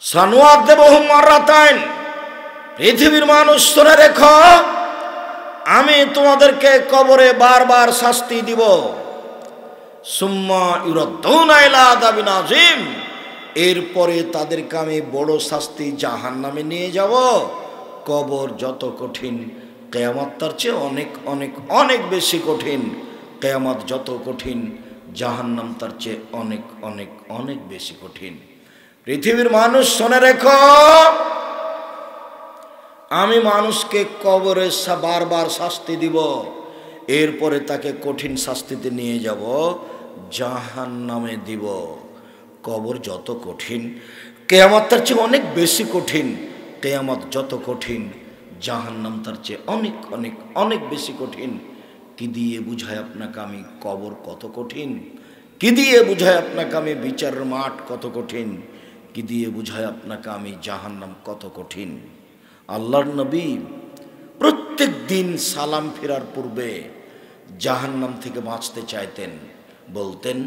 সানুআযিবুহুম মাররাতাইন, পৃথিবীর মানুষ শুনে রেখো, আমি তোমাদেরকে কবরে বারবার শাস্তি দিব। সুম্মা ইউরাদ্দুনা ইলা আযাবিন আযীম, এরপরে তাদেরকে আমি বড় শাস্তি জাহান্নামে নিয়ে যাব। কবর যত কঠিন, কিয়ামত তার চেয়ে অনেক অনেক অনেক বেশি কঠিন। কিয়ামত যত কঠিন, জাহান্নাম তার চেয়ে অনেক অনেক অনেক বেশি কঠিন। পৃথিবীর মানুষ শুনে রেখো, আমি মানুষকে কবরে বারবার শাস্তি দিব, এরপরে তাকে কঠিন শাস্তিতে নিয়ে যাব, জাহান্নামে দিব। কবর যত কঠিন, কিয়ামত তার চেয়ে অনেক বেশি কঠিন। কিয়ামত যত কঠিন, জাহান্নাম তার চেয়ে অনেক অনেক অনেক বেশি কঠিন। কি দিয়ে বুঝায় আপনাকে আমি কবর কত কঠিন? কি দিয়ে বুঝায় আপনাকে আমি বিচারের মাঠ কত কঠিন? কি দিয়ে বুঝায় আপনাকে আমি জাহান্নাম কত কঠিন? আল্লাহর নবী প্রত্যেক দিন সালাম ফেরার পূর্বে জাহান্নাম থেকে বাঁচতে চাইতেন। বলতেন,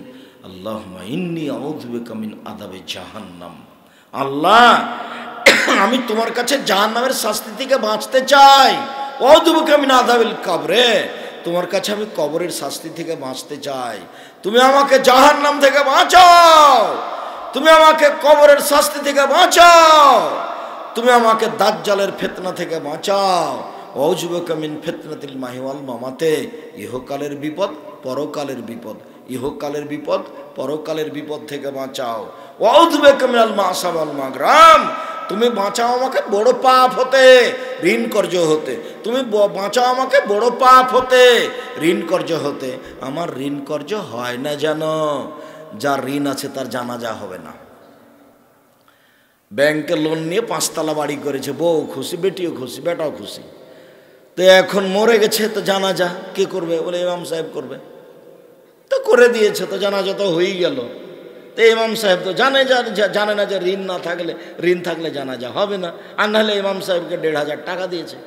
আল্লাহুম্মা ইন্নী আউযু বিকা মিন আযাবি জাহান্নাম। আল্লাহ, আমি তোমার কাছে জাহান্নামের শাস্তি থেকে বাঁচতে চাই। আউযু বিকা মিন আযাবিল কবরে, তোমার কাছে আমি কবরের শাস্তি থেকে বাঁচতে চাই। তুমি আমাকে জাহান্নাম থেকে বাঁচাও, তুমি আমাকে কবরের শাস্তি থেকে বাঁচাও, তুমি আমাকে দাজ্জালের ফিতনা থেকে বাঁচাও। আউযু বিকা মিন ফিতনাতিল মাহি ওয়াল মামাতে, ইহকালের বিপদ পরকালের বিপদ, ইহকালের বিপদ পরকালের বিপদ থেকে বাঁচাও। আউযু বিকা মিনাল মাসাব ওয়াল মাগরাম, তুমি বাঁচাও আমাকে বড় পাপ হতে, ঋণ কর্য হতে। তুমি বাঁচাও আমাকে বড় পাপ হতে, ঋণ কর্য হতে। আমার ঋণ কর্য হয় না জানো? যার ঋণ আছে তার জানাজা হবে না। ব্যাংকে লোন নিয়ে 5 তলা বাড়ি করেছে, বউ খুশি, বেটিও খুশি, বেটাও খুশি। তো এখন মরে গেছে, তো জানাজা কে করবে? বলে ইমাম সাহেব করবে। তো করে দিয়েছে, তো জানাজা তো হয়েই গেল। তো ইমাম সাহেব তো জানে না যে ঋণ না থাকলে, ঋণ থাকলে জানাজা হবে না। আর নাহলে ইমাম সাহেবকে 1,500 টাকা দিয়েছে,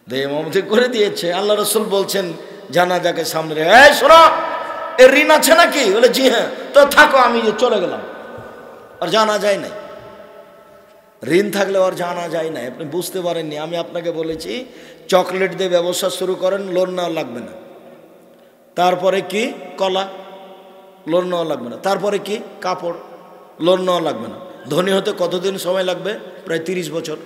তো ইমামতি করে দিয়েছে। আল্লাহ রসুল বলছেন জানাজাকে সামনে রেখে, এই শোনো, এর ঋণ আছে নাকি? বলে জি হ্যাঁ। তো থাকো, আমি চলে গেলাম। আর জানা যায় নাই, ঋণ থাকলে আর জানা যায় না। আপনি বুঝতে পারেননি। আমি আপনাকে বলেছি চকলেট দিয়ে ব্যবসা শুরু করেন, লোন নেওয়া লাগবে না। তারপরে কি কলা, লোন নেওয়া লাগবে না। তারপরে কি কাপড়, লোন নেওয়া লাগবে না। ধনী হতে কতদিন সময় লাগবে? প্রায় 30 বছর।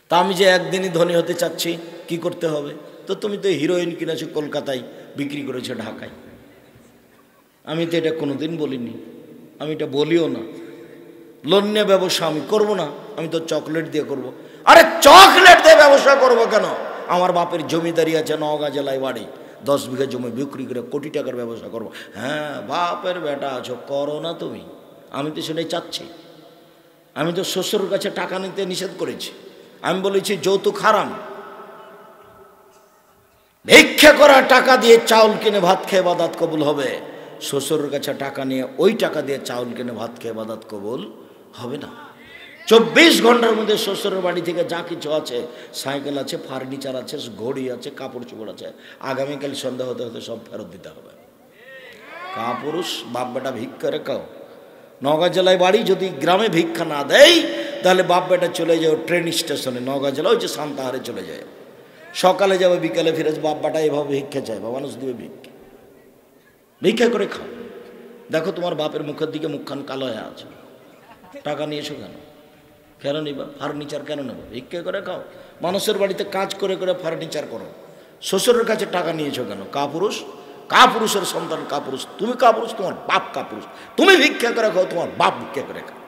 তা আমি যে একদিনই ধনী হতে চাচ্ছি, কি করতে হবে? তো তুমি তো হিরোইন কিনেছো কলকাতায়, বিক্রি করেছো ঢাকায়। আমি তো এটা কোনোদিন বলিনি, আমি এটা বলিও না। লোন নিয়ে ব্যবসা আমি করব না, আমি তো চকলেট দিয়ে করব। আরে চকলেট দিয়ে ব্যবসা করব কেন? আমার বাপের জমিদারি আছে, নওগাঁ জেলায় বাড়ি, 10 বিঘা জমি বিক্রি করে কোটি টাকার ব্যবসা করব। হ্যাঁ, বাপের বেটা আছো, করো না তুমি। আমি তো সেটাই চাচ্ছি। আমি তো শ্বশুরের কাছে টাকা নিতে নিষেধ করেছি। আমি বলেছি যৌতুক হারাম। ভিক্ষা করা টাকা দিয়ে চাউল কিনে ভাত খেয়ে ইবাদত কবুল হবে। শ্বশুরের কাছে টাকা নিয়ে ওই টাকা দিয়ে চাউল কিনে ভাত খেয়ে ইবাদত কবুল হবে না। 24 ঘন্টার মধ্যে শ্বশুরের বাড়ি থেকে যা কিছু আছে, সাইকেল আছে, ফার্নিচার আছে, ঘড়ি আছে, কাপড় চোপড় আছে, আগামীকাল সন্ধ্যা হতে হতে সব ফেরত দিতে হবে। কাপুরুষ বাপ বেটা ভিক্ষা রেখাও। নওগাঁ জেলায় বাড়ি, যদি গ্রামে ভিক্ষা না দেয় তাহলে বাপ বেটা চলে যাও ট্রেন স্টেশনে, নওগাঁ জেলা ওই যে সান্তাহারে চলে যায়। সকালে যাবে, বিকালে ফিরে বাপ বেটা এভাবে ভিক্ষা চায়, মানুষ দিবে ভিক্ষা। ভিক্ষা করে খাও। দেখো তোমার বাপের মুখের দিকে মুখখান কালো হয়ে আছে। টাকা নিয়েছো কেন? কেন নিবা? ফার্নিচার কেন নেবো? ভিক্ষা করে খাও। মানুষের বাড়িতে কাজ করে করে ফার্নিচার করো। শ্বশুরের কাছে টাকা নিয়েছো কেন? কাপুরুষ, কাপুরুষের সন্তান কাপুরুষ। তুমি কাপুরুষ, তোমার বাপ কাপুরুষ। তুমি ভিক্ষা করে খাও, তোমার বাপ ভিক্ষা করে খাও।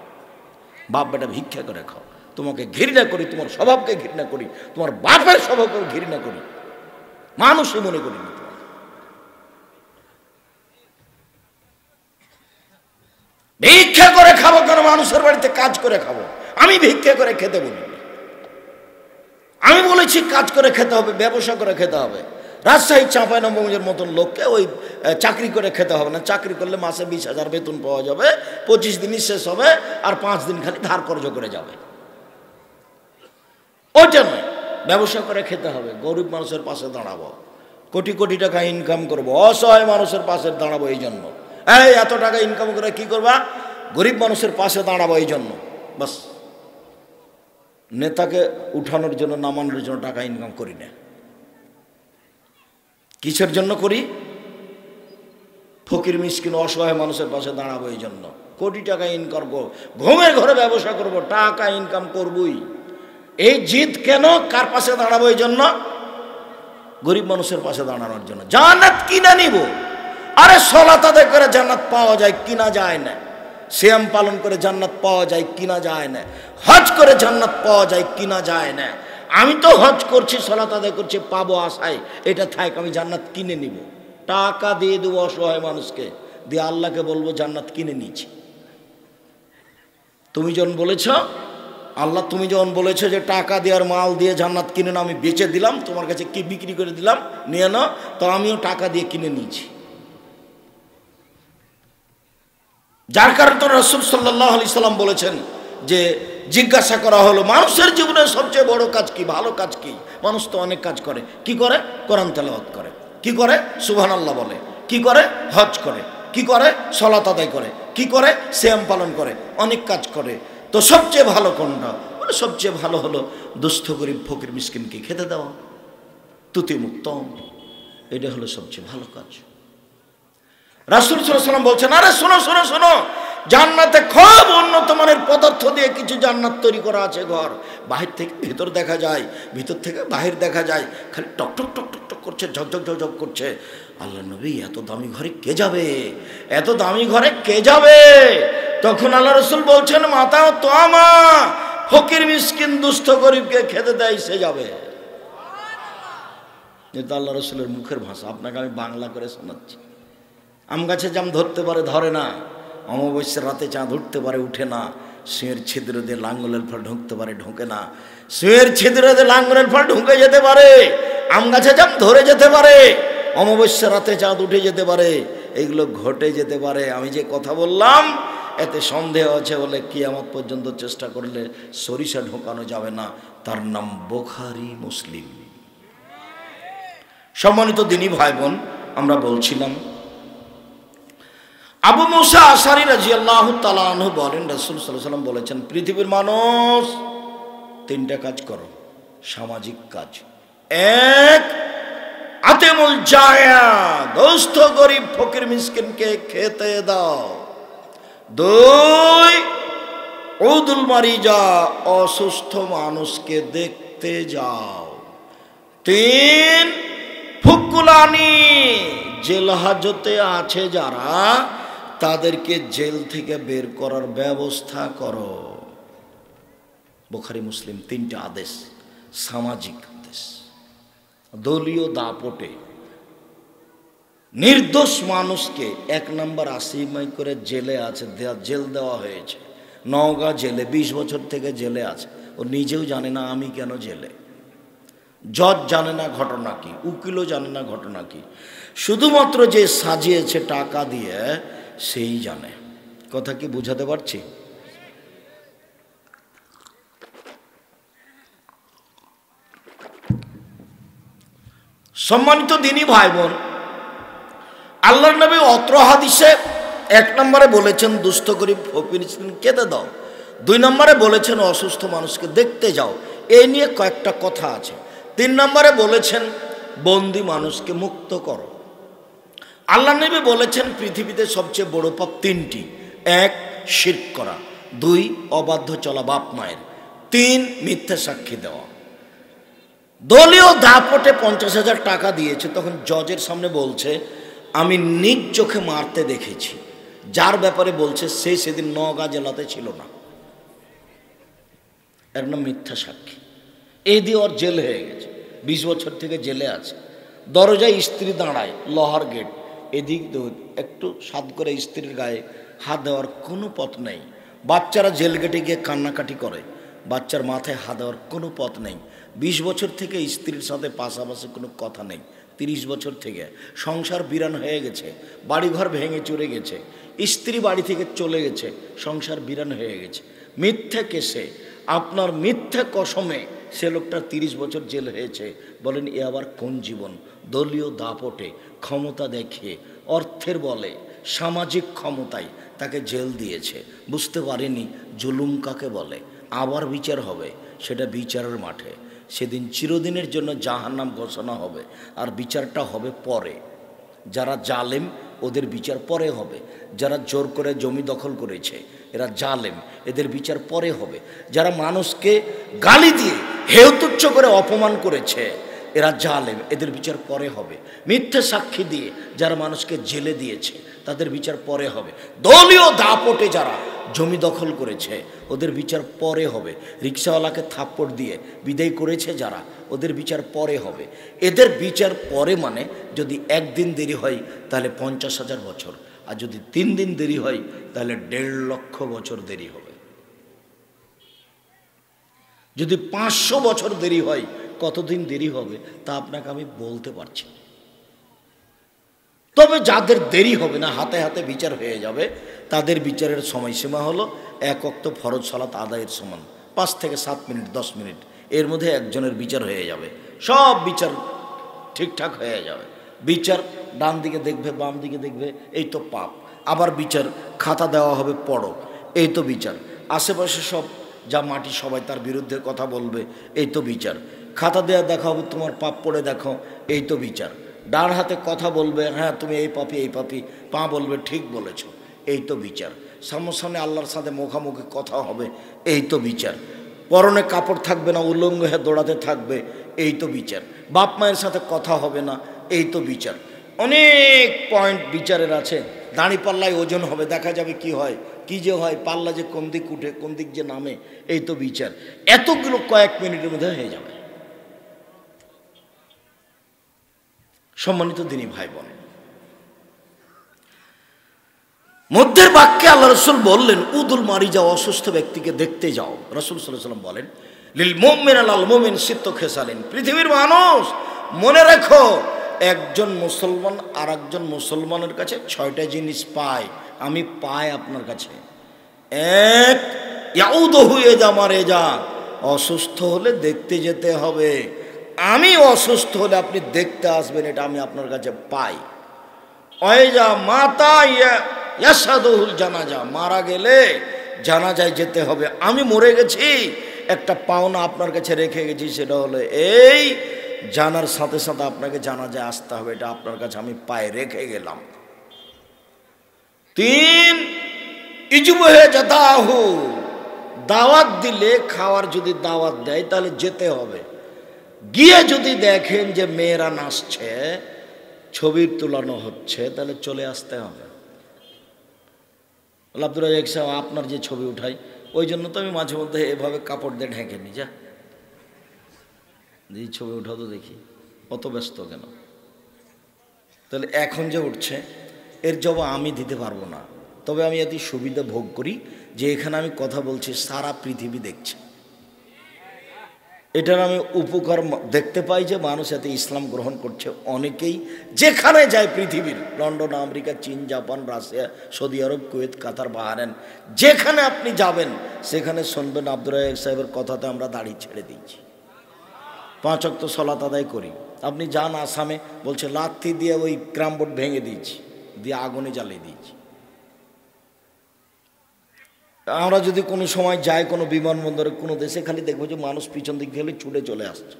বাপ বেটা ভিক্ষা করে খাও। তোমাকে ঘৃণা করি, তোমার স্বভাবকে ঘৃণা করি, তোমার বাপের স্বভাবকে ঘৃণা করি, মানুষই মনে করি না। ভিক্ষা করে খাবো কেন? মানুষের বাড়িতে কাজ করে খাবো। আমি ভিক্ষা করে খেতে বলি। আমি বলেছি কাজ করে খেতে হবে, ব্যবসা করে খেতে হবে। রাজশাহী চাঁপাইনবাবগঞ্জের মতন লোককে ওই চাকরি করে খেতে হবে না। চাকরি করলে মাসে 20,000 বেতন পাওয়া যাবে, 25 দিনই শেষ হবে, আর 5 দিন খালি ধার কর্জ করে যাবে। ওইটা নয়, ব্যবসা করে খেতে হবে। গরিব মানুষের পাশে দাঁড়াবো, কোটি কোটি টাকা ইনকাম করবো, অসহায় মানুষের পাশে দাঁড়াবো। এই জন্য এই এত টাকা ইনকাম করে কি করবা? গরিব মানুষের পাশে দাঁড়াবো এই জন্য। বাস, নেতাকে উঠানোর জন্য নামানোর জন্য টাকা ইনকাম করি না। কিসের জন্য করি? ফকির মিসকিন অসহায় মানুষের পাশে দাঁড়াবো এই জন্য। কোটি টাকা ইনকাম করবো, ঘুমের ঘরে ব্যবসা করব, টাকা ইনকাম করবই। এই জিদ কেন? কার পাশে দাঁড়াবো এই জন্য? গরিব মানুষের পাশে দাঁড়ানোর জন্য। জান্নাত কিনা নিব। আরে সালাত আদায় করে জান্নাত পাওয়া যায়, কিনা যায় না। সিয়াম পালন করে জান্নাত পাওয়া যায়, কিনা যায় না। হজ করে জান্নাত পাওয়া যায়, কিনা যায় না। আমি তো হজ করছি, সালাত আদায় করছি, পাবো আশায়, এটা থাক, আমি জান্নাত কিনে নিব। টাকা দিয়ে দেবো অসহায় মানুষকে, দিয়ে আল্লাহকে বলবো জান্নাত কিনে নিয়েছি। তুমি যখন বলেছ, আল্লাহ তুমি যখন বলেছো যে টাকা দেওয়ার মাল দিয়ে জান্নাত কিনে নাও, আমি বেচে দিলাম, তোমার কাছে কি বিক্রি করে দিলাম, নিয়ে নাও, তো আমিও টাকা দিয়ে কিনে নিয়েছি। যার কারণে তো রাসূল সাল্লাল্লাহু আলাইহি সাল্লাম বলেছেন যে জিজ্ঞাসা করা হলো মানুষের জীবনের সবচেয়ে বড় কাজ কি, ভালো কাজ কি? মানুষ তো অনেক কাজ করে। কি করে? কোরআন তেলাওয়াত করে। কি করে? সুবহানাল্লাহ বলে। কি করে? হজ করে। কি করে? সালাত আদায় করে। কি করে? সিয়াম পালন করে। অনেক কাজ করে। তো সবচেয়ে ভালো কোনটা? বলে সবচেয়ে ভালো হলো দুস্থ গরিব ফকির মিসকিনকে খেতে দেওয়া, তুতি মুক্ত। এটা হলো সবচেয়ে ভালো কাজ। রাসূল সাল্লাল্লাহু আলাইহি ওয়াসাল্লাম বলছেন, আরে শোনো শোনো শোনো, জান্নাতে খুব উন্নত মানের পদার্থ দিয়ে কিছু জান্নাত তৈরি করা আছে ঘর। বাহির থেকে ভিতর দেখা যায়, ভিতর থেকে বাহির দেখা যায়, খালি টক টক টক টক টক করছে, ঝকঝক ঝকঝক করছে। আল্লাহ নবী, এত দামি ঘরে কে যাবে? এত দামি ঘরে কে যাবে? তখন আল্লাহ রাসূল বলছেন, মাতা তো আমা, ফকির মিসকিন দুস্থ গরিবকে খেতে দেয়, সে যাবে। এটা আল্লাহ রাসূলের মুখের ভাষা, আপনাকে আমি বাংলা করে শোনাচ্ছি। আম গাছে জাম ধরতে পারে, ধরে না। অমাবস্যার রাতে চাঁদ উঠতে পারে, উঠে না। সিংহের ছিদ্র দিয়ে লাঙ্গলের ফল ঢুকতে পারে, ঢোকে না। সিংহের ছিদ্র দিয়ে লাঙ্গলের ফল ঢুকে যেতে পারে, আম গাছে জাম ধরে যেতে পারে, অমাবস্যার রাতে চাঁদ উঠে যেতে পারে, এগুলো ঘটে যেতে পারে। আমি যে কথা বললাম এতে সন্দেহ আছে বলে কিয়ামত পর্যন্ত চেষ্টা করলে সরিষা ঢোকানো যাবে না। তার নাম বুখারী, মুসলিম। সম্মানিত দিনী ভাই বোন, আমরা বলছিলাম আবু মুসা আশআরী রাদিয়াল্লাহু তাআলা আনহু বলেন, রাসূল সাল্লাল্লাহু আলাইহি ওয়াসাল্লাম বলেছেন, পৃথিবীর মানুষ তিনটা কাজ করো, সামাজিক কাজ। এক, আতেমুল জায়া, দুস্থ গরিব ফকির মিসকিনকে খেতে দাও। দুই, উদুল মারিজা, অসুস্থ মানুষকে দেখতে যাও। তিন, ফুকুলানি, জেল হাজতে আছে যারা, তাদেরকে জেল থেকে বের করার ব্যবস্থা করো। বুখারী, মুসলিম, তিনটা আদেশ, সামাজিক আদেশ। দলীয় দাপটে নির্দোষ মানুষকে 1 নম্বর আসামি করে জেলে আছে, জেল দেওয়া হয়েছে। নওগাঁ জেলে 20 বছর থেকে জেলে আছে। ও নিজেও জানে না আমি কেন জেলে। জজ জানে না ঘটনা কি, উকিলও জানে না ঘটনা কি, শুধুমাত্র যে সাজিয়েছে টাকা দিয়ে সেই জানে। কথা কি বুঝাতে পারছি? সম্মানিত দিনী ভাই বোন, আল্লাহর নবী অত্র হাদিসে 1 নম্বরে বলেছেন দুস্থ গরিব ফকির খেতে দাও। 2 নম্বরে বলেছেন অসুস্থ মানুষকে দেখতে যাও। এই নিয়ে কয়েকটা কথা আছে। 3 নম্বরে বলেছেন বন্দি মানুষকে মুক্ত করো। আল্লাহর নবী বলেছেন পৃথিবীতে সবচেয়ে বড় পাপ 3টি। 1, শিরক করা। 2, অবাধ্য চলা বাপ মায়ের। 3, মিথ্যা সাক্ষী দেওয়া। দলীয় দাপটে 50,000 টাকা দিয়েছে, তখন জজের সামনে বলছে আমি নিজ চোখে মারতে দেখেছি। যার ব্যাপারে বলছে সে সেদিন নওগাঁ জেলাতে ছিল না। এর নাম মিথ্যা সাক্ষী। এই দিয়ে ওর জেল হয়ে গেছে, 20 বছর থেকে জেলে আছে। দরজায় স্ত্রী দাঁড়ায়, লোহার গেট, এদিক একটু সাদ করে স্ত্রীর গায়ে হাত দেওয়ার কোনো পথ নেই। বাচ্চারা জেল গেটে গিয়ে কান্নাকাটি করে, বাচ্চার মাথায় হাত দেওয়ার কোনো পথ নেই। 20 বছর থেকে স্ত্রীর সাথে পাশাপাশি কোনো কথা নেই। 30 বছর থেকে সংসার বিরান হয়ে গেছে, বাড়িঘর ভেঙে চুরে গেছে, স্ত্রী বাড়ি থেকে চলে গেছে, সংসার বিরান হয়ে গেছে। মিথ্যা কেসে, আপনার মিথ্যা কসমে সে লোকটা 30 বছর জেল হয়েছে। বলেন এ আবার কোন জীবন? দলীয় দাপটে, ক্ষমতা দেখিয়ে, অর্থের বলে, সামাজিক ক্ষমতায় তাকে জেল দিয়েছে, বুঝতে পারেনি জুলুম কাকে বলে। আবার বিচার হবে, সেটা বিচারের মাঠে। সেদিন চিরদিনের জন্য জাহান্নাম ঘোষণা হবে, আর বিচারটা হবে পরে। যারা জালেম ওদের বিচার পরে হবে। যারা জোর করে জমি দখল করেছে এরা জালেম, এদের বিচার পরে হবে। যারা মানুষকে গালি দিয়ে হেয়তুচ্ছ করে অপমান করেছে এরা জালেম, এদের বিচার পরে হবে। মিথ্যে সাক্ষী দিয়ে যারা মানুষকে জেলে দিয়েছে তাদের বিচার পরে হবে। দলীয় দাপটে যারা জমি দখল করেছে ওদের বিচার পরে হবে। রিক্সাওয়ালাকে থাপ্পড় দিয়ে বিদায় করেছে যারা, ওদের বিচার পরে হবে। এদের বিচার পরে মানে যদি একদিন দেরি হয় তাহলে 50,000 বছর, আর যদি 3 দিন দেরি হয় তাহলে 1.5 লক্ষ বছর দেরি হবে। যদি 500 বছর দেরি হয় কতদিন দেরি হবে তা আপনাকে আমি বলতে পারছি। তবে যাদের দেরি হবে না, হাতে হাতে বিচার হয়ে যাবে, তাদের বিচারের সময়সীমা হলো 1 ওয়াক্ত ফরজ সালাত আদায়ের সমান, 5 থেকে 7 মিনিট 10 মিনিট, এর মধ্যে একজনের বিচার হয়ে যাবে। সব বিচার ঠিকঠাক হয়ে যাবে। বিচার ডান দিকে দেখবে, বাম দিকে দেখবে, এই তো পাপ। আবার বিচার খাতা দেওয়া হবে, পড়ো, এই তো বিচার। আশেপাশে সব যা মাটি সবাই তার বিরুদ্ধে কথা বলবে, এই তো বিচার। খাতা দেওয়া দেখা হবে, তোমার পাপ পড়ে দেখো, এই তো বিচার। ডান হাতে কথা বলবে, হ্যাঁ তুমি এই পাপি এই পাপি, পা বলবে ঠিক বলেছ, এই তো বিচার। সামনাসামনি আল্লাহর সাথে মুখামুখি কথা হবে, এই তো বিচার। পরনে কাপড় থাকবে না, উলঙ্গ হয়ে দৌড়াতে থাকবে, এই তো বিচার। বাপ মায়ের সাথে কথা হবে না, এই তো বিচার। অনেক পয়েন্ট বিচারের আছে। দাঁড়ি পাল্লায় ওজন হবে, দেখা যাবে কি হয়, কি যে হয়, পাল্লা যে কোন দিক উঠে কোন দিক যে নামে, এই তো বিচার। এতগুলো কয়েক মিনিটের মধ্যে হয়ে যাবে। সম্মানিত দিনী ভাই বোন, মধ্যের বাক্যে আল্লাহ রসুল বললেন উদুল মারি যাও, অসুস্থ ব্যক্তিকে দেখতে যাও। রসুল সাল্লাল্লাহু আলাইহি ওয়াসাল্লাম বলেন লিল মুমিন আলাল মুমিন সিত্ত খেসালিন, পৃথিবীর মানুষ মনে রেখো, একজন মুসলমান আর একজন মুসলমানের কাছে 6টা জিনিস পায়, আমি পাই আপনার কাছে। এক, ইয়াউদহু ইযা মারিজা, অসুস্থ হলে দেখতে যেতে হবে। আমি অসুস্থ হলে আপনি দেখতে আসবেন, এটা আমি আপনার কাছে পাই। ওয়াইজা মাতা ইয়াশহাদুল জানাজা, মারা গেলে জানাজায় যেতে হবে। আমি মরে গেছি, একটা পাওনা আপনার কাছে রেখে গেছি, সেটা হলো এই জানার সাথে সাথে আপনাকে জানাজায় আসতে হবে, এটা আপনার কাছে আমি পায়ে রেখে গেলাম। 3, ইজবহে জাদাহু, দাওয়াত দিলে, খাওয়ার যদি দাওয়াত দেয় তাহলে যেতে হবে। গিয়ে যদি দেখেন যে মেয়েরা নাচছে, ছবির তোলানো হচ্ছে, তাহলে চলে আসতে হবে। আব্দুর রাজ্জাক সাহেব, আপনার যে ছবি উঠাই, ওই জন্য তো আমি মাঝে মধ্যে এভাবে কাপড় দিয়ে ঢেকে নি, যা এই ছবি উঠাও তো দেখি, অত ব্যস্ত কেন? তাহলে এখন যে উঠছে এর জবাব আমি দিতে পারবো না। তবে আমি এত সুবিধা ভোগ করি যে এখানে আমি কথা বলছি, সারা পৃথিবী দেখছে। এটার আমি উপকার দেখতে পাই যে মানুষ এতে ইসলাম গ্রহণ করছে। অনেকেই যেখানে যায় পৃথিবীর, লন্ডন, আমেরিকা, চীন, জাপান, রাশিয়া, সৌদি আরব, কুয়েত, কাতার, বাহরাইন, যেখানে আপনি যাবেন সেখানে শুনবেন আব্দুর রাজ্জাক সাহেবের কথাতে আমরা দাড়ি ছেড়ে দিয়েছি, 5 ওয়াক্ত সালাত আদায় করি। আপনি যান আসামে, বলছে লাথি দিয়ে ওই ক্রাম বোর্ড ভেঙে দিয়েছি, দিয়ে আগুনে জ্বালিয়ে দিয়েছি। আমরা যদি কোনো সময় যাই কোনো বিমানবন্দরে, কোনো দেশে, খালি দেখবো যে মানুষ পিছন দিক থেকে ছুটে চলে আসছে।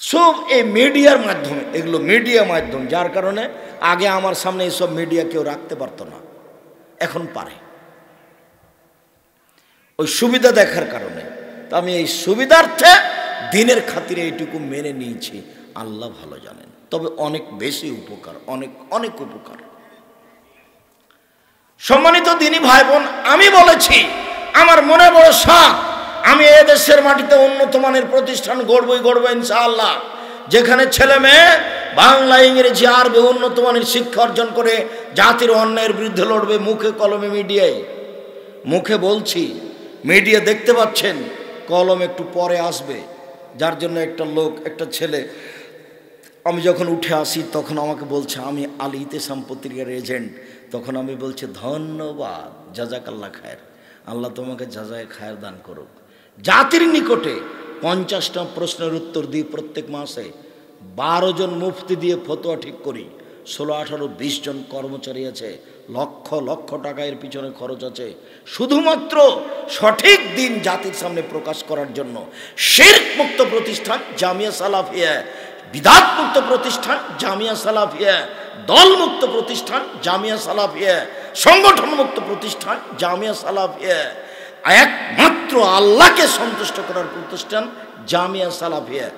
সব এই মিডিয়ার মাধ্যমে, এগুলো মিডিয়া মাধ্যম, যার কারণে আগে আমার সামনে এইসব মিডিয়া কেউ রাখতে পারতো না, এখন পারে, ওই সুবিধা দেখার কারণে। তো আমি এই সুবিধার্থে দিনের খাতিরে এইটুকু মেনে নিয়েছি, আল্লাহ ভালো জানেন। তবে অনেক বেশি উপকার, অনেক অনেক উপকার। সম্মানিত দিনী ভাই বোন, আমি বলেছি আমার মনে বড় শখ, আমি এদেশের মাটিতে উন্নত মানের প্রতিষ্ঠান গড়বই গড়বো ইনশাআল্লাহ, যেখানে ছেলে মেয়ে বাংলা, ইংরেজি, আরবি উন্নত মানের শিক্ষা অর্জন করে জাতির অন্যায়ের বিরুদ্ধে লড়বে, মুখে কলমে মিডিয়ায়। মুখে বলছি, মিডিয়া দেখতে পাচ্ছেন, কলম একটু পরে আসবে। যার জন্য একটা লোক, একটা ছেলে, আমি যখন উঠে আসি তখন আমাকে বলছে আমি আল ইতিসাম পত্রিকার এজেন্ট। তখন আমি বলছি ধন্যবাদ, জাজাকাল্লাহ খায়ের, আল্লাহ তোমাকে জাজায় খায়ের দান করুক। জাতির নিকটে 50টা প্রশ্নের উত্তর দিই প্রত্যেক মাসে, 12 জন মুফতি দিয়ে ফতোয়া ঠিক করি, 16, 18, 20 জন কর্মচারী আছে, লক্ষ লক্ষ টাকা এর পিছনে খরচ আছে, শুধুমাত্র সঠিক দিন জাতির সামনে প্রকাশ করার জন্য। শিরক মুক্ত প্রতিষ্ঠান জামিয়া সালাফিয়া, বিদআত মুক্ত প্রতিষ্ঠান জামিয়া সালাফিয়া, দল মুক্ত প্রতিষ্ঠান জামিয়া সালাফিয়া, সংগঠন মুক্ত প্রতিষ্ঠান জামিয়া সালাফিয়া, একমাত্র আল্লাহকে সন্তুষ্ট করার প্রতিষ্ঠান জামিয়া সালাফিয়া।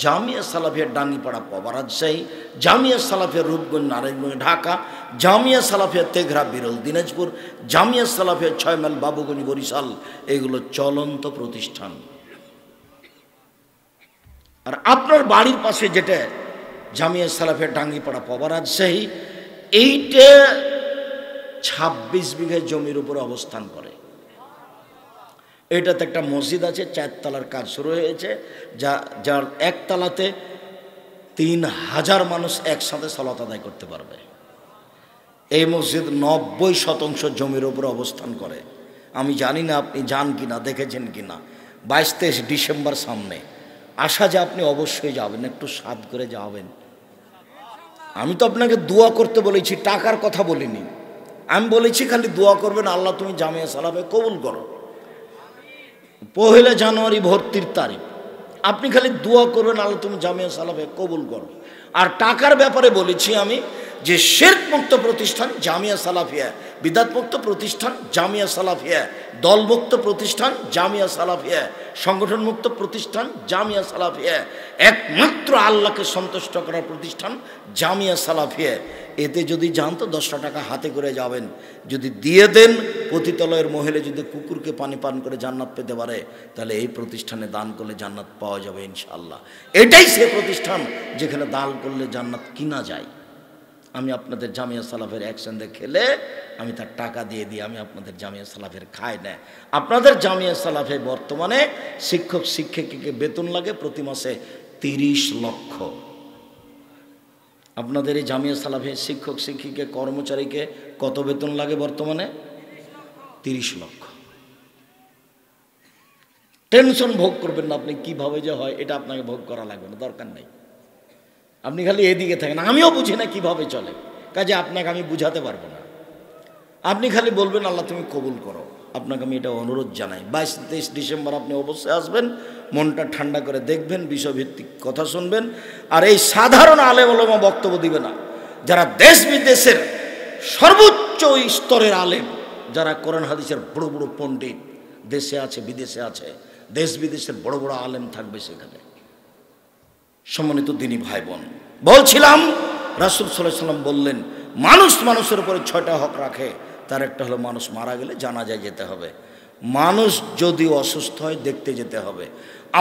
জামিয়া সালাফিয়া ডাঙ্গিপাড়া পাবা রাজশাহী, জামিয়া সালাফিয়া রূপগঞ্জ নারায়ণগঞ্জ ঢাকা, জামিয়া সালাফিয়া তেঘরা বিরল দিনাজপুর, জামিয়া সালাফিয়া 6 মাইল বাবুগঞ্জ বরিশাল। এগুলো চলন্ত প্রতিষ্ঠান। আর আপনার বাড়ির পাশে যেটা জামিয়া সালাফিয়া ডাঙ্গিপাড়া পাবা রাজশাহী, এইটা 26 বিঘা জমির উপর অবস্থান করে। এটাতে একটা মসজিদ আছে, 4 তলার কাজ শুরু হয়েছে, যার 1 তলাতে 3000 মানুষ একসাথে সালাত আদায় করতে পারবে। এই মসজিদ 90% জমির উপর অবস্থান করে। আমি জানি না আপনি যান কিনা, দেখেছেন কিনা। 22-23 ডিসেম্বর সামনে আসা, যে আপনি অবশ্যই যাবেন, একটু সাধ করে যাবেন। আমি তো আপনাকে দোয়া করতে বলেছি, টাকার কথা বলিনি। আমি বলেছি খালি দোয়া করবেন, আল্লাহ তুমি জামিয়া সালাফিয়া কবুল করো। 1 জানুয়ারি ভর্তির তারিখ, আপনি খালি দোয়া করবেন, আল্লাহ তুমি জামিয়া সালাফিয়া কবুল করো। আর টাকার ব্যাপারে বলেছি আমি যে শিরক মুক্ত প্রতিষ্ঠান জামিয়া সালাফিয়া, বিদআত মুক্ত প্রতিষ্ঠান জামিয়া সালাফিয়া, দল মুক্ত প্রতিষ্ঠান জামিয়া সালাফিয়া, সংগঠন মুক্ত প্রতিষ্ঠান জামিয়া সালাফিয়া, একমাত্র আল্লাহকে সন্তুষ্ট করার প্রতিষ্ঠান জামিয়া সালাফিয়া। এতে যদি যান তো 10টা টাকা হাতে করে যাবেন। যদি দিয়ে দেন, পতিতালয়ের মহিলা যদি কুকুরকে পানি পান করে জান্নাত পেতে পারে, তাহলে এই প্রতিষ্ঠানে দান করলে জান্নাত পাওয়া যাবে ইনশাআল্লাহ। এটাই সে প্রতিষ্ঠান যেখানে দান করলে জান্নাত কিনা যায়। আমি আপনাদের জামিয়া সালাফের একসঙ্গে খেলে আমি তার টাকা দিয়ে দিই, আমি আপনাদের জামিয়া সালাফের খাই না। আপনাদের জামিয়া সালাফে বর্তমানে শিক্ষক শিক্ষিকাকে বেতন লাগে প্রতি মাসে 30 লক্ষ। আপনাদের এই জামিয়া সালাফে শিক্ষক শিক্ষিকা কর্মচারীকে কত বেতন লাগে বর্তমানে? 30 লক্ষ। টেনশন ভোগ করবেন না আপনি, কিভাবে যে হয় এটা আপনাকে ভোগ করা লাগবে না, দরকার নেই। আপনি খালি এদিকে থাকেন, আমিও বুঝি না কিভাবে চলে, কাজে আপনাকে আমি বুঝাতে পারবো না। আপনি খালি বলবেন আল্লাহ তুমি কবুল করো। আপনাকে আমি এটা অনুরোধ জানাই, 22-23 ডিসেম্বর আপনি অবশ্যই আসবেন, মনটা ঠান্ডা করে দেখবেন, বিষয়ভিত্তিক কথা শুনবেন। আর এই সাধারণ আলেম ওলামা বক্তব্য দিবে না, যারা দেশ বিদেশের সর্বোচ্চ স্তরের আলেম, যারা কোরআন হাদিসের বড় বড় পণ্ডিত দেশে আছে বিদেশে আছে, দেশ বিদেশের বড় বড় আলেম থাকবে সেখানে। সম্মানিত দিনী ভাই বোন, বলছিলাম রাসূল সাল্লাল্লাহু আলাইহি ওয়াসাল্লাম বললেন, মানুষ মানুষের উপরে 6টা হক রাখে। তার একটা হলো মানুষ মারা গেলে জানাজায় যেতে হবে, মানুষ যদি অসুস্থ হয় দেখতে যেতে হবে।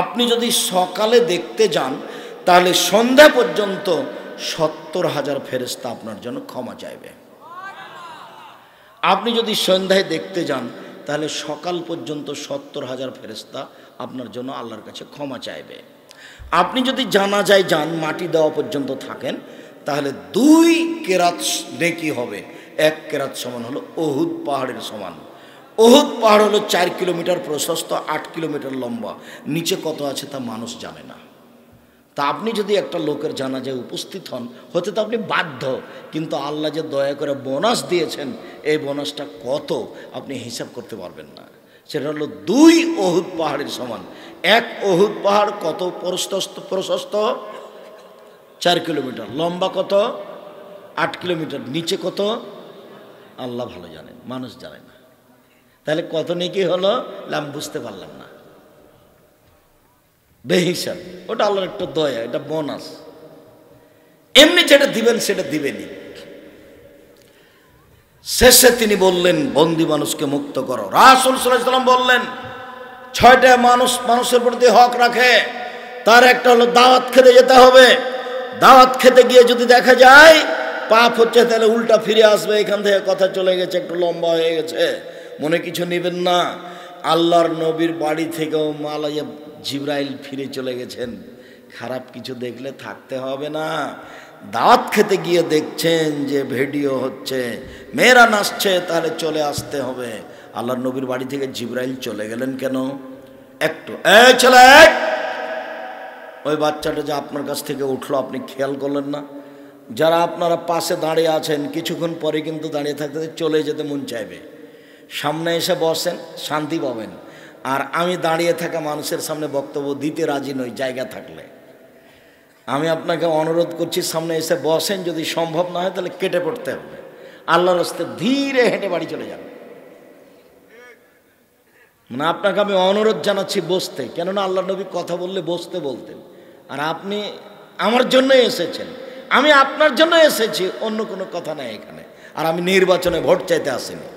আপনি যদি সকালে দেখতে যান তাহলে সন্ধ্যা পর্যন্ত 70,000 ফেরেশতা আপনার জন্য ক্ষমা চাইবে। আপনি যদি সন্ধ্যায় দেখতে যান তাহলে সকাল পর্যন্ত 70,000 ফেরেশতা আপনার জন্য আল্লাহর কাছে ক্ষমা চাইবে। আপনি যদি জানাজায় যান, মাটি দেওয়া পর্যন্ত থাকেন, তাহলে 2 কেরাত নেকি হবে। 1 কেরাত সমান হলো উহুদ পাহাড়ের সমান। উহুদ পাহাড় হলো 4 কিলোমিটার প্রশস্ত, 8 কিলোমিটার লম্বা। নিচে কত আছে তা মানুষ জানে না। তা আপনি যদি একটা লোকের জানাজায় উপস্থিত হন, হতে তো আপনি বাধ্য, কিন্তু আল্লাহ যে দয়া করে বোনাস দিয়েছেন, এই বোনাসটা কত আপনি হিসাব করতে পারবেন না। সেটা হলো 2 উহুদ পাহাড়ের সমান। 1 উহুদ পাহাড় কত প্রশস্ত? 4 কিলোমিটার। লম্বা কত? 8 কিলোমিটার। নিচে কত? আল্লাহ ভালো জানেন, মানুষ জানে না। তাহলে কত নেকি হলো আমি বুঝতে পারলাম না, বেহিসাব। ওটা আল্লাহর একটা দয়া, এটা বোনাস। এমনি যেটা দিবেন সেটা দিবেনই। শেষে তিনি বললেন, বন্দী মানুষকে মুক্ত করো। রাসূল সাল্লাল্লাহু আলাইহি ওয়াসাল্লাম বললেন, 6টা মানুষের প্রতি হক রাখে। তার একটা হলো দাওয়াত খেতে যেতে হবে। দাওয়াত খেতে গিয়ে যদি দেখা যায় পাপ হচ্ছে, তাহলে উল্টা ফিরে আসবে, এখান থেকে কথা চলে গেছে, একটু লম্বা হয়ে গেছে, মনে কিছু নেবেন না। আল্লাহর নবীর বাড়ি থেকেও মালাইয়া জিবরাইল ফিরে চলে গেছেন। খারাপ কিছু দেখলে থাকতে হবে না। দাওয়াত খেতে গিয়ে দেখছেন যে ভিডিও হচ্ছে, মেয়েরা নাচছে, তাহলে চলে আসতে হবে। আল্লাহর নবীর বাড়ি থেকে জিবরাইল চলে গেলেন কেন? একটু ছেলে, ওই বাচ্চাটা যে আপনার কাছ থেকে উঠলো আপনি খেয়াল করলেন না? যারা আপনারা পাশে দাঁড়িয়ে আছেন কিছুক্ষণ পরে কিন্তু দাঁড়িয়ে থাকতে চলে যেতে মন চাইবে, সামনে এসে বসেন, শান্তি পাবেন। আর আমি দাঁড়িয়ে থাকা মানুষের সামনে বক্তব্য দিতে রাজি নই জায়গা থাকলে। আমি আপনাকে অনুরোধ করছি সামনে এসে বসেন, যদি সম্ভব না হয় তাহলে কেটে পড়তে হবে। আল্লাহর রাস্তে ধীরে হেঁটে বাড়ি চলে যান। মানে আপনাকে আমি অনুরোধ জানাচ্ছি বসতে, কেননা আল্লাহ নবী কথা বললে বসতে বলতেন। আর আপনি আমার জন্য এসেছেন, আমি আপনার জন্য এসেছি, অন্য কোনো কথা নাই এখানে। আর আমি নির্বাচনে ভোট চাইতে আসিনি,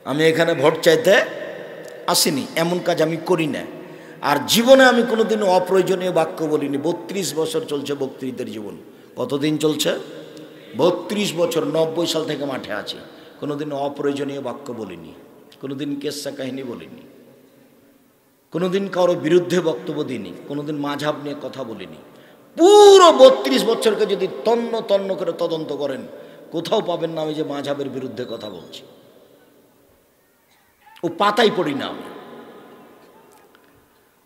আমি এখানে ভোট চাইতে আসিনি, এমন কাজ আমি করি না। আর জীবনে আমি কোনোদিন অপ্রয়োজনীয় বাক্য বলিনি। 32 বছর চলছে বক্তৃতার জীবন। কতদিন চলছে? 32 বছর, 90 সাল থেকে মাঠে আছি। কোনোদিন অপ্রয়োজনীয় বাক্য বলিনি, কোনোদিন কেসা কাহিনী বলিনি, কোনোদিন কারো বিরুদ্ধে বক্তব্য দিইনি, কোনোদিন মাঝহাব নিয়ে কথা বলিনি। পুরো 32 বছরকে যদি তন্ন তন্ন করে তদন্ত করেন, কোথাও পাবেন না আমি যে মাঝহাবের বিরুদ্ধে কথা বলছি। ও পাতাই পড়ি না আমি।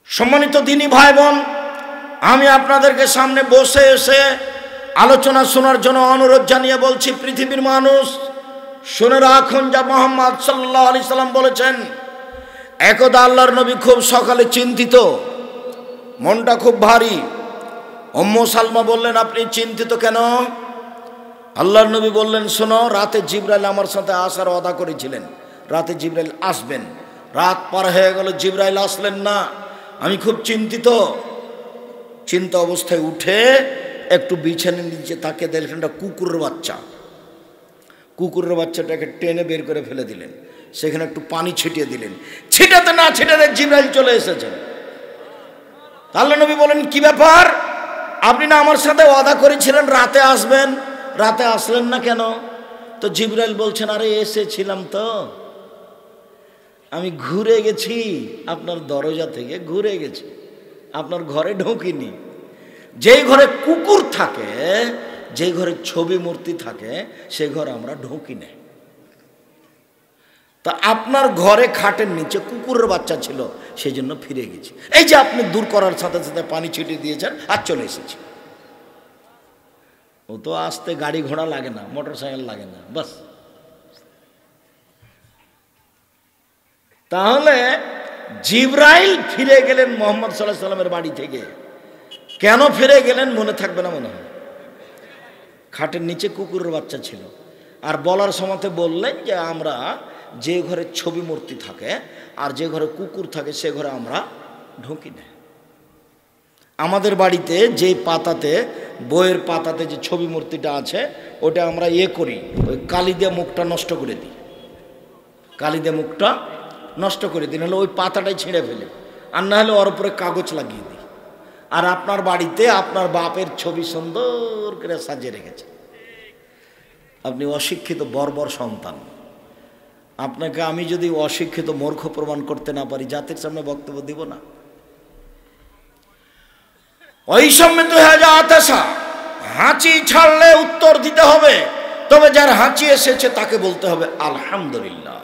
সম্মানিত দিনী ভাই বোন, আমি আপনাদেরকে সামনে বসে এসে আলোচনা শোনার জন্য অনুরোধ জানিয়ে বলছি, পৃথিবীর মানুষ শুনে রাখুন, যা মুহাম্মদ সাল্লাল্লাহু আলাইহি সাল্লাম বলেছেন। একদা আল্লাহর নবী খুব সকালে চিন্তিত, মনটা খুব ভারী। উম্মু সালমা বললেন, আপনি চিন্তিত কেন? আল্লাহর নবী বললেন, শোনো, রাতে জিবরাইল আমার সাথে আসার ওয়াদা করেছিলেন, রাতে জিবরাইল আসবেন। রাত পার হয়ে গেল, জিবরাইল আসলেন না, আমি খুব চিন্তিত। চিন্তা অবস্থায় উঠে একটু বিছানার নিচে তাকে দেখলেন একটা কুকুরের বাচ্চা। কুকুরের বাচ্চাটাকে টেনে বের করে ফেলে দিলেন, সেখানে একটু পানি ছিটিয়ে দিলেন। ছিটাতে না ছিটাতে জিবরাইল চলে এসেছেন। আল্লাহর নবী বলেন, কি ব্যাপার? আপনি না আমার সাথে ওয়াদা করেছিলেন রাতে আসবেন, রাতে আসলেন না কেন? তো জিবরাইল বলছেন, আরে এসেছিলাম তো, আমি ঘুরে গেছি, আপনার দরজা থেকে ঘুরে গেছি, আপনার ঘরে ঢুকিনি। যেই ঘরে কুকুর থাকে, যেই ঘরে ছবি মূর্তি থাকে, সে ঘরে আমরা ঢুকি না। তা আপনার ঘরে খাটের নিচে কুকুরের বাচ্চা ছিল, সেই জন্য ফিরে গেছি। এই যে আপনি দূর করার সাথে সাথে পানি ছিটিয়ে দিয়েছেন আর চলে এসেছি। ও তো আসতে গাড়ি ঘোড়া লাগে না, মোটর সাইকেল লাগে না, বাস। তাহলে জিবরাইল ফিরে গেলেন মুহাম্মদ সাল্লাল্লাহু আলাইহি সাল্লামের বাড়ি থেকে। কেন ফিরে গেলেন মনে থাকবে না মনে হয়। খাটের নিচে কুকুরের বাচ্চা ছিল, আর বলার সময়তে বললেন যে আমরা যে ঘরে ছবি মূর্তি থাকে আর যে ঘরে কুকুর থাকে সে ঘরে আমরা ঢুকি না। আমাদের বাড়িতে যে পাতাতে, বইয়ের পাতাতে যে ছবি মূর্তিটা আছে, ওটা আমরা করি, ওই কালি দিয়ে মুখটা নষ্ট করে দিই, কালি দিয়ে মুখটা নষ্ট করে দিই, নাহলে ওই পাতাটাই ছিঁড়ে ফেলে, আর না হলে ওর উপরে কাগজ লাগিয়ে দিই। আর আপনার বাড়িতে আপনার বাপের ছবি সুন্দর করে সাজিয়ে রেখেছে। আপনি অশিক্ষিত বর্বর সন্তান। আপনাকে আমি যদি অশিক্ষিত মূর্খ প্রমাণ করতে না পারি, জাতির সামনে বক্তব্য দিব না। ওই সময় তো আতাসা, হাঁচি ছাড়লে উত্তর দিতে হবে, তবে যার হাঁচি এসেছে তাকে বলতে হবে আলহামদুলিল্লাহ।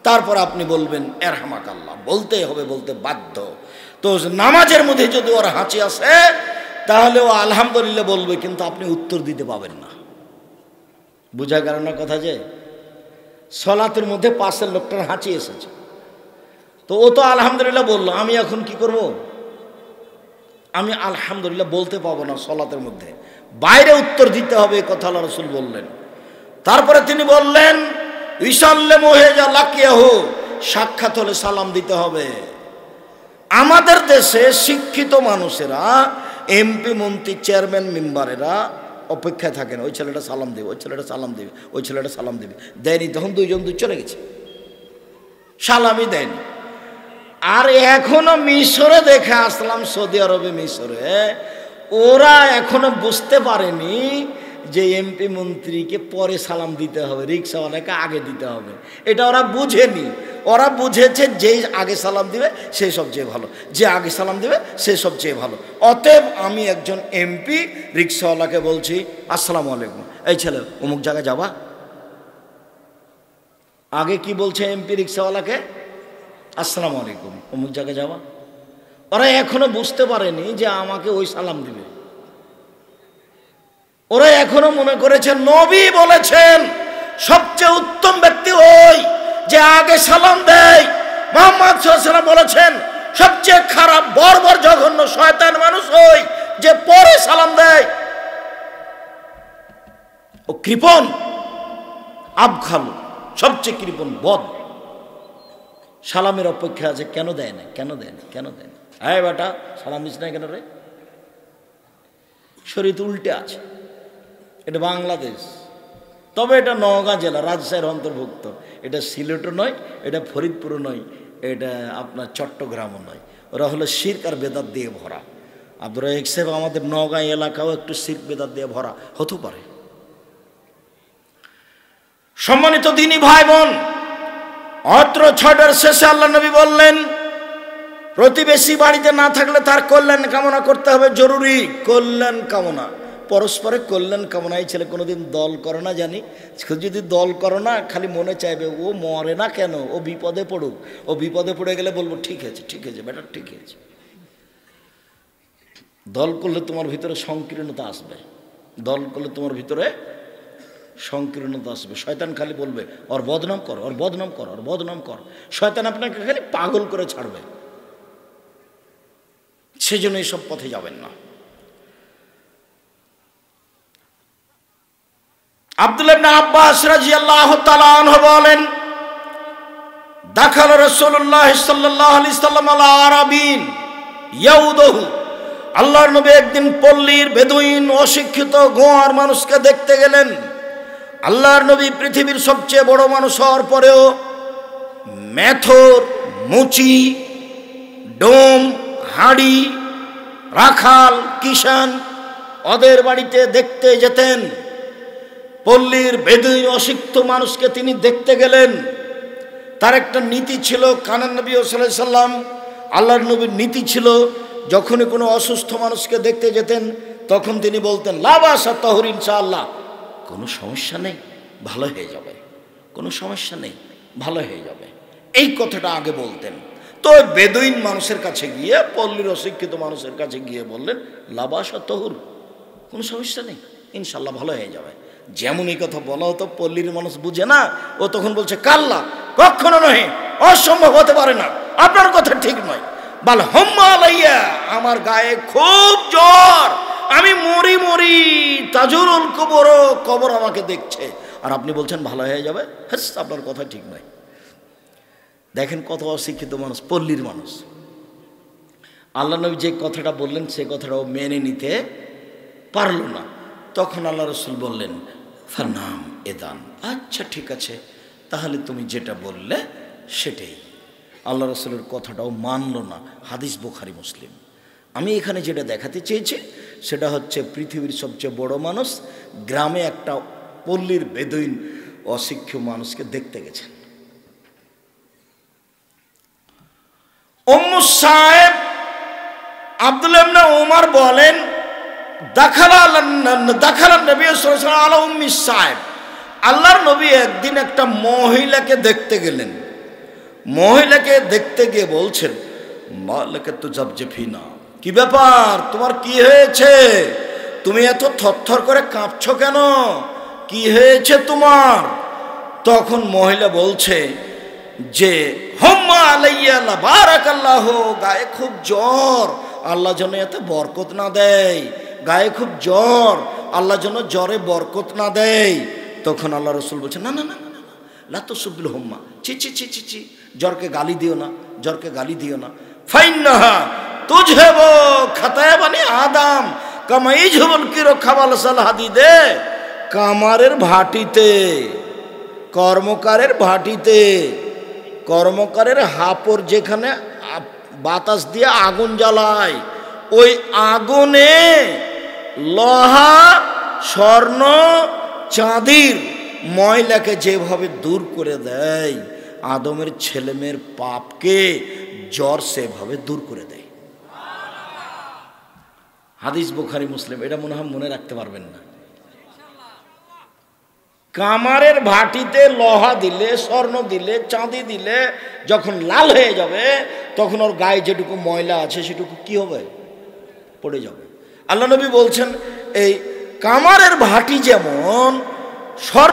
তারপর আপনি বলবেন এরহামাকাল্লাহ, বলতেই হবে, বলতে বাধ্য। তো নামাজের মধ্যে যদি ওর হাঁচি আসে তাহলে ও আলহামদুলিল্লাহ বলবে, কিন্তু আপনি উত্তর দিতে পাবেন না। বুঝা গেল না কথা? যে সলাতের মধ্যে পাশের লোকটার হাঁচি এসেছে, তো ও তো আলহামদুলিল্লাহ বললো, আমি এখন কি করব? আমি আলহামদুলিল্লাহ বলতে পাবো না সলাতের মধ্যে, বাইরে উত্তর দিতে হবে, কথা আল্লাহ রাসূল বললেন। তারপরে তিনি বললেন ইসাল্লামু হেজা লাকিয়াহু, সাক্ষাৎ হলে সালাম দিতে হবে। আমাদের দেশে শিক্ষিত মানুষেরা, এমপি মন্ত্রী চেয়ারম্যান মেম্বারেরা অপেক্ষায় থাকেন, ওই ছেলেটা সালাম দেবে, ওই ছেলেটা সালাম দেবে, ওই ছেলেটা সালাম দেবে, দেয়নি, তখন দুইজন চলে গেছে, সালামই দেয়নি। আর এখনো মিশরে দেখে আসলাম, সৌদি আরবে, মিশরে ওরা এখনো বুঝতে পারেনি যে এমপি মন্ত্রীকে পরে সালাম দিতে হবে, রিক্সাওয়ালাকে আগে দিতে হবে। এটা ওরা বুঝেনি। ওরা বুঝেছে যে আগে সালাম দিবে সে সবচেয়ে ভালো, যে আগে সালাম দিবে সে সবচেয়ে ভালো। অতএব আমি একজন এমপি রিক্সাওয়ালাকে বলছি আসসালামু আলাইকুম, এই ছেলে অমুক জায়গায় যাবা? আগে কি বলছে এমপি রিক্সাওয়ালাকে? আসসালামু আলাইকুম, অমুক জায়গায় যাবা? ওরা এখনো বুঝতে পারেনি যে আমাকে ওই সালাম দিবে। ওরা এখনো মনে করেছে নবী বলেছেন সবচেয়ে উত্তম ব্যক্তি ওই যে আগে সালাম দেয়। মুহাম্মদ সাল্লাল্লাহু আলাইহি ওয়াসাল্লাম বলেছেন সবচেয়ে খারাপ বর্বর জঘন্য শয়তান মানুষ ওই যে পরে সালাম দেয়। ও কৃপণ, আবখালু, সবচেয়ে কৃপণ বদ। সালামের অপেক্ষা আছে, কেন দেয় না, কেন দেয় না, কেন দেয় না? হ্যাঁ বেটা সালাম দিস না কেন রে? শরীয়ত উল্টে আছে। এটা বাংলাদেশ, তবে এটা নওগাঁ জেলা, রাজশাহীর অন্তর্ভুক্ত। এটা সিলেটও নয়, এটা ফরিদপুরও নয়, এটা আপনার চট্টগ্রামও নয়। ওরা হলো শিরক আর বেদাত দিয়ে ভরা। আব্দুর রাজ্জাক সাহেব আমাদের নওগাঁ এলাকাও একটু শিরক বেদাত দিয়ে ভরা হতে পারে। সম্মানিত দিনী ভাই বোন, অত্র ছয়টার শেষে আল্লাহ নবী বললেন প্রতিবেশী বাড়িতে না থাকলে তার কল্যাণ কামনা করতে হবে, জরুরি কল্যাণ কামনা। পরস্পরের কল্যাণ কামনা। এই ছেলে কোনোদিন দল করে না জানি, যদি দল করো না খালি মনে চাইবে ও মরে না কেন, ও বিপদে পড়ুক। ও বিপদে পড়ে গেলে বলবো ঠিক আছে, ঠিক আছে বেটা, ঠিক আছে। দল করলে তোমার ভিতরে সংকীর্ণতা আসবে, দল করলে তোমার ভিতরে সংকীর্ণতা আসবে। শয়তান খালি বলবে ওর বদনাম কর, ওর বদনাম কর, ওর বদনাম কর। শয়তান আপনাকে খালি পাগল করে ছাড়বে। সেজন্য এইসব পথে যাবেন না। আব্দুল্লাহ ইবনে আব্বাস রাদিয়াল্লাহু তাআলা আনহু বলেন দাখাল রাসূলুল্লাহ সাল্লাল্লাহু আলাইহি ওয়াসাল্লাম আলা আরাবিন ইয়াউদহু। আল্লাহর নবী একদিন পল্লীর বেদুইন অশিক্ষিত গোয়ার মানুষকে দেখতে গেলেন। আল্লাহর নবী পৃথিবীর সবচেয়ে বড় মানুষ হওয়ার পরেও মেথর, মুচি, ডোম, হাঁড়ি, রাখাল, কিষান ওদের বাড়িতে দেখতে যেতেন। পল্লীর বেদুইন অশিক্ষিত মানুষকে তিনি দেখতে গেলেন। তার একটা নীতি ছিল, কানান নবী সাল্লাল্লাহু আলাইহি সাল্লাম আল্লাহর নবীর নীতি ছিল যখনই কোনো অসুস্থ মানুষকে দেখতে যেতেন তখন তিনি বলতেন লা বাসা তাহুর ইনশাআল্লাহ, কোনো সমস্যা নেই, ভালো হয়ে যাবে, কোনো সমস্যা নেই, ভালো হয়ে যাবে। এই কথাটা আগে বলতেন। তো বেদুইন মানুষের কাছে গিয়ে, পল্লীর অশিক্ষিত মানুষের কাছে গিয়ে বললেন লা বাসা তাহুর, কোনো সমস্যা নেই, ইনশাআল্লাহ ভালো হয়ে যাবে। যেমন এই কথা বলা হতো, পল্লীর মানুষ বুঝে না, ও তখন বলছে কাল্লা, কখনো নয়, অসম্ভব হতে পারে না, আপনার কথা ঠিক নয়। বাল হুম্মা আলাইয়া, আমার গায়ে খুব জ্বর, আমি মরি মরি, তাজুরুল কবর, কবর আমাকে দেখছে, আর আপনি বলছেন ভালো হয়ে যাবে। হ্যাঁ, আপনার কথা ঠিক নয়। দেখেন কত অশিক্ষিত মানুষ, পল্লীর মানুষ। আল্লাহ নবী যে কথাটা বললেন সে কথাটাও মেনে নিতে পারল না। তখন আল্লাহ রসুল বললেন ফানাম এদান, আচ্ছা ঠিক আছে, তাহলে তুমি যেটা বললে সেটাই। আল্লাহ রসুলের কথাটাও মানল না। হাদিস বুখারী মুসলিম। আমি এখানে যেটা দেখাতে চেয়েছি সেটা হচ্ছে পৃথিবীর সবচেয়ে বড় মানুষ গ্রামে একটা পল্লীর বেদুইন অশিক্ষিত মানুষকে দেখতে গেছেন। উম্মু সাহেব আব্দুল্লাহ ইবনে ওমর বলেন দাখালাল নবী সাল্লাল্লাহু আলাইহি ওয়াসাল্লাম আলা উম্মি সাহেব। আল্লাহর নবী একদিন একটা মহিলাকে দেখতে গেলেন। মহিলাকে দেখতে গিয়ে বলছেন মালাকা তুজাবজিফিনা, কি ব্যাপার, তোমার কি হয়েছে, তুমি এত থরথর করে কাঁপছো কেন, কি হয়েছে তোমার? তখন মহিলা বলছে যে হুম্মা আলাইয়া লা বারাকাল্লাহু, গায়ে খুব জ্বর, আল্লাহ যেন এতে বরকত না দেয়, গায়ে খুব জ্বর, আল্লাহ যেন জ্বরে বরকত না দেয়। তখন আল্লাহ রসুল বলছেন না না না না, লা তুসবিল হুম্মা, ছি ছি ছি ছি ছি, জ্বরকে গালি দিও না, জ্বরকে গালি দিও না। ফাইন্নাহা তুজহিবু খাতায়া বানি আদম কামা ইজহুবুল কিরু খাবাল সাল হাদিদে। কামারের ভাটিতে, কর্মকারের ভাটিতে, কর্মকারের হাপড় যেখানে বাতাস দিয়ে আগুন জ্বালায়, ওই আগুনে লোহা, স্বর্ণ, চাঁদির ময়লাকে যেভাবে দূর করে দেয়, আদমের ছেলেমেয়ের পাপকে জ্বর সেভাবে দূর করে দেয়। হাদিস বুখারী মুসলিম। এটা মনে হয় মনে রাখতে পারবেন না। কামারের ভাটিতে লোহা দিলে, স্বর্ণ দিলে, চাঁদি দিলে যখন লাল হয়ে যাবে তখন ওর গায়ে যেটুকু ময়লা আছে সেটুকু কি হবে, পড়ে যাবে। আল্লাহ নবী বলছেন এই কামারের ভাটি যেমন